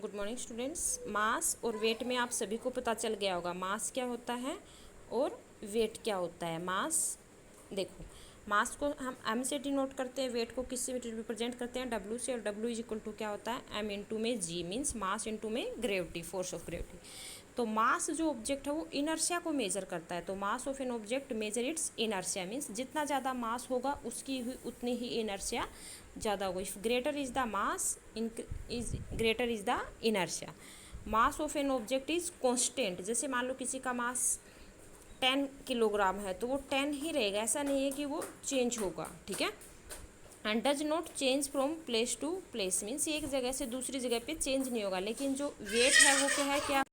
Good morning students. मास और wait में आप सभी को पता चल गया होगा मास क्या होता है और वेट क्या होता है। मास देखो, मास को हम एम से डिनोट करते हैं, वेट को किससे रिप्रेजेंट करते हैं, डब्ल्यू से। और डब्ल्यू इज इक्वल टू क्या होता है, एम इंटू में जी, मीन्स मास इंटू में ग्रेविटी, फोर्स ऑफ ग्रेविटी। तो मास जो ऑब्जेक्ट है वो इनर्शिया को मेजर करता है। तो mass of an object measure its inertia, means जितना ज़्यादा मास होगा उसकी उतनी ही इनर्शिया ज़्यादा होगा। If greater is the mass is greater is the inertia. Mass of an object is constant. जैसे मान लो किसी का मास 10 किलोग्राम है तो वो 10 ही रहेगा, ऐसा नहीं है कि वो चेंज होगा, ठीक है। And does not change from place to place, means एक जगह से दूसरी जगह पे चेंज नहीं होगा। लेकिन जो वेट है वो क्या है, क्या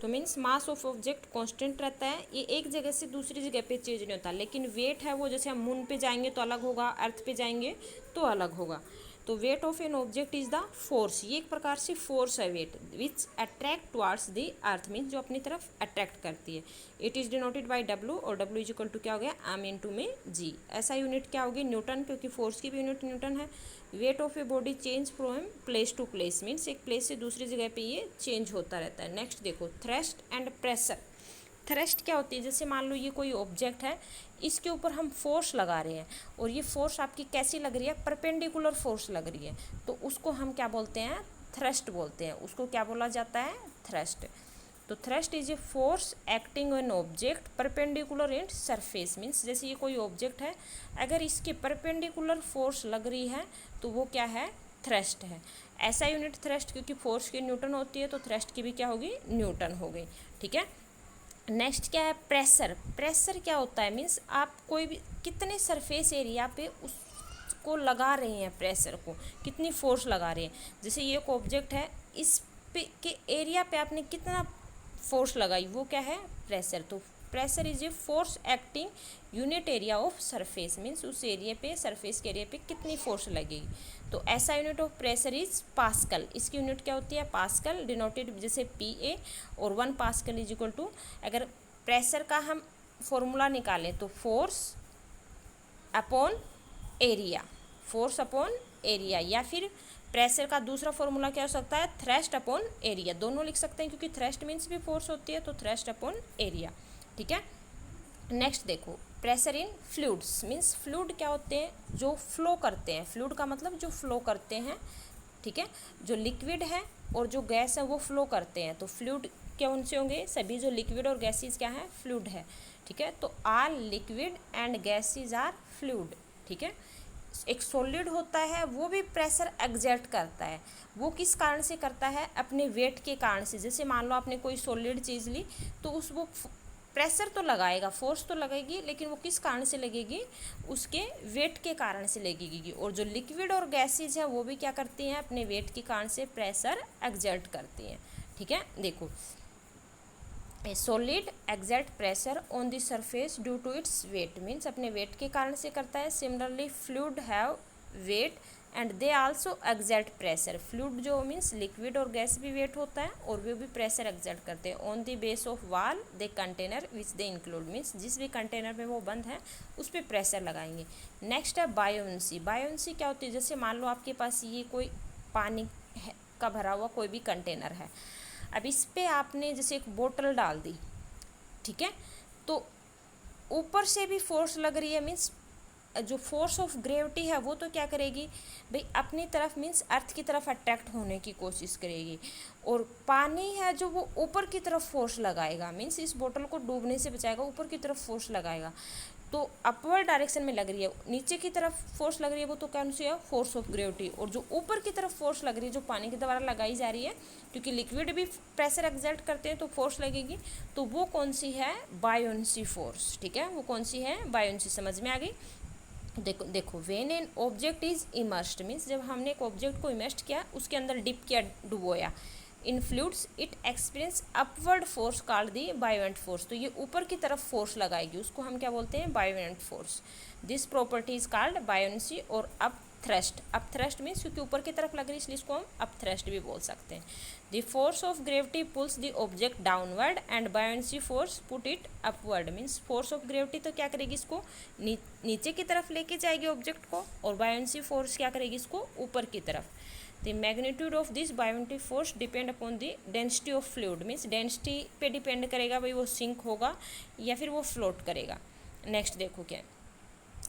तो means mass of object constant रहता है, ये एक जगह से दूसरी जगह पे चेंज नहीं होता। लेकिन वेट है वो, जैसे हम मून पे जाएंगे तो अलग होगा, अर्थ पे जाएंगे तो अलग होगा। तो weight of an object is the force, ये एक प्रकार से फोर्स है weight, which attract towards the earth, means जो अपनी तरफ अट्रैक्ट करती है। It is denoted by W, और डब्ल्यू इज इक्वल टू क्या हो गया, एम इंटू में जी। ऐसा यूनिट क्या होगी, न्यूटन, क्योंकि फोर्स की भी यूनिट न्यूटन है। Weight of a body change from place to place, means एक प्लेस से दूसरी जगह पे ये चेंज होता रहता है। नेक्स्ट देखो, थ्रस्ट एंड प्रेशर। थ्रस्ट क्या होती है, जैसे मान लो ये कोई ऑब्जेक्ट है, इसके ऊपर हम फोर्स लगा रहे हैं और ये फोर्स आपकी कैसी लग रही है, परपेंडिकुलर फोर्स लग रही है, तो उसको हम क्या बोलते हैं, थ्रस्ट बोलते हैं। उसको क्या बोला जाता है, थ्रस्ट। तो thrust is a force acting on object perpendicular in surface, means जैसे ये कोई ऑब्जेक्ट है, अगर इसके परपेंडिकुलर फोर्स लग रही है तो वो क्या है, थ्रस्ट है। ऐसा यूनिट थ्रस्ट, क्योंकि फोर्स की न्यूटन होती है तो थ्रस्ट की भी क्या होगी, न्यूटन हो गई, ठीक है। नेक्स्ट क्या है, प्रेशर। प्रेशर क्या होता है, मीन्स आप कोई भी कितने सरफेस एरिया पे उसको लगा रहे हैं, प्रेशर को कितनी फोर्स लगा रहे हैं। जैसे ये एक ऑब्जेक्ट है, इस पे के एरिया पे आपने कितना फोर्स लगाई, वो क्या है, प्रेशर। तो pressure is a force acting unit area of surface, means उस एरिया पे, सरफेस के एरिया पे कितनी फोर्स लगेगी। तो ऐसा unit of pressure is pascal. इसकी यूनिट क्या होती है, पास्कल, डिनोटेड जैसे PA, और 1 पास्कल इज इक्वल टू, अगर प्रेशर का हम फॉर्मूला निकालें तो force upon area, force upon area, या फिर प्रेशर का दूसरा फॉर्मूला क्या हो सकता है, थ्रस्ट अपॉन एरिया, दोनों लिख सकते हैं, क्योंकि थ्रस्ट मीन्स भी फोर्स होती है, तो थ्रस्ट अपॉन एरिया, ठीक है। नेक्स्ट देखो, pressure in fluids, means fluid क्या होते हैं, जो फ्लो करते हैं। फ्लूइड का मतलब जो फ्लो करते हैं, ठीक है। जो लिक्विड है और जो गैस है वो फ्लो करते हैं, तो फ्लूइड क्या उनसे होंगे, सभी जो लिक्विड और गैसेज क्या है, फ्लूइड है, ठीक है। तो all liquid and gases are fluid, ठीक है। एक सॉलिड होता है वो भी प्रेशर एग्जर्ट करता है, वो किस कारण से करता है, अपने वेट के कारण से। जैसे मान लो आपने कोई सॉलिड चीज़ ली तो उस वो प्रेशर तो लगाएगा, फोर्स तो लगेगी, लेकिन वो किस कारण से लगेगी, उसके वेट के कारण से लगेगी। और जो लिक्विड और गैसेज है वो भी क्या करती हैं, अपने वेट के कारण से प्रेशर एग्जर्ट करती हैं, ठीक है। देखो, a solid exert pressure on the surface due to its weight, means अपने वेट के कारण से करता है। Similarly fluid have weight and they also exert pressure. Fluid जो मीन्स लिक्विड और गैस भी वेट होता है और वे भी प्रेशर एग्जर्ट करते हैं। On the base of wall the container which they include, means जिस भी कंटेनर में वो बंद है उस पर प्रेशर लगाएंगे। नेक्स्ट है बायोन्सी। बायोन्सी क्या होती है, जैसे मान लो आपके पास ये कोई पानी का भरा हुआ कोई भी कंटेनर है, अब इस पर आपने जैसे एक बोतल डाल दी, ठीक है, तो ऊपर से भी फोर्स लग रही है, मीन्स जो फोर्स ऑफ ग्रेविटी है वो तो क्या करेगी भाई, अपनी तरफ मीन्स अर्थ की तरफ अट्रैक्ट होने की कोशिश करेगी। और पानी है जो वो ऊपर की तरफ फोर्स लगाएगा, मीन्स इस बोतल को डूबने से बचाएगा, ऊपर की तरफ फोर्स लगाएगा। तो अपवर्ड डायरेक्शन में लग रही है, नीचे की तरफ फोर्स लग रही है वो तो कौन सी है, फोर्स ऑफ ग्रेविटी। और जो ऊपर की तरफ फोर्स लग रही है, जो पानी के द्वारा लगाई जा रही है, क्योंकि लिक्विड भी प्रेशर एक्सर्ट करते हैं तो फोर्स लगेगी, तो वो कौन सी है, बायोन्सी फोर्स, ठीक है। वो कौन सी है, बायोन्सी, समझ में आ गई। देखो when an object is immersed, means जब हमने एक ऑब्जेक्ट को इमर्स्ड किया, उसके अंदर डिप किया, डुबोया, in fluids it experience upward force called the buoyant force. तो ये ऊपर की तरफ फोर्स लगाएगी, उसको हम क्या बोलते हैं, buoyant force. This property is called buoyancy और up thrust. Up thrust means क्योंकि ऊपर की तरफ लग रही है इसलिए इसको हम अप थ्रस्ट भी बोल सकते हैं। The force of gravity pulls the object downward and buoyancy force put it upward, means force of gravity तो क्या करेगी, इसको नीचे की तरफ लेके जाएगी ऑब्जेक्ट को, और बायोन्सी फोर्स क्या करेगी, इसको ऊपर की तरफ। The magnitude of this biometric force depend upon the density of fluid, means density पे डिपेंड करेगा भाई वो सिंक होगा या फिर वो फ्लोट करेगा। नेक्स्ट देखो क्या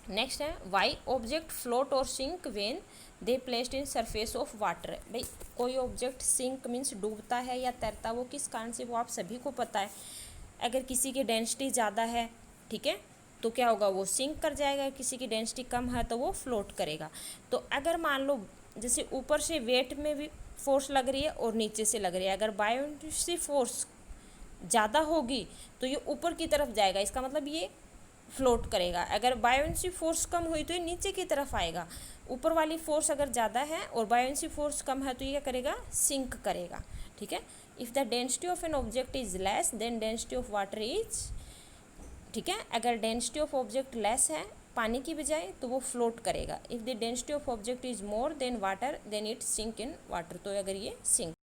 नेक्स्ट है, वाई ऑब्जेक्ट फ्लोट और sink when they placed in surface of water. भाई कोई ऑब्जेक्ट सिंक मीन्स डूबता है या तैरता, वो किस कारण से, वो आप सभी को पता है। अगर किसी की डेंसिटी ज़्यादा है, ठीक है, तो क्या होगा, वो सिंक कर जाएगा, किसी की डेंसिटी कम है तो वो फ्लोट करेगा। तो अगर मान लो जैसे ऊपर से वेट में भी फोर्स लग रही है और नीचे से लग रही है, अगर बायोमेट्रिक फोर्स ज़्यादा होगी तो ये ऊपर की तरफ जाएगा, इसका मतलब ये फ्लोट करेगा। अगर बायोमेट्रिक फोर्स कम हुई तो ये नीचे की तरफ आएगा। ऊपर वाली फोर्स अगर ज़्यादा है और बायोमेट्रिक फोर्स कम है तो ये क्या करेगा, सिंक करेगा। ठीक है, if the density of an object is less than density of water is, ठीक है, अगर डेंसिटी ऑफ ऑब्जेक्ट लेस है पानी की बजाय तो वो फ्लोट करेगा। If the density of object is more than water then it sink in water, तो अगर ये सिंक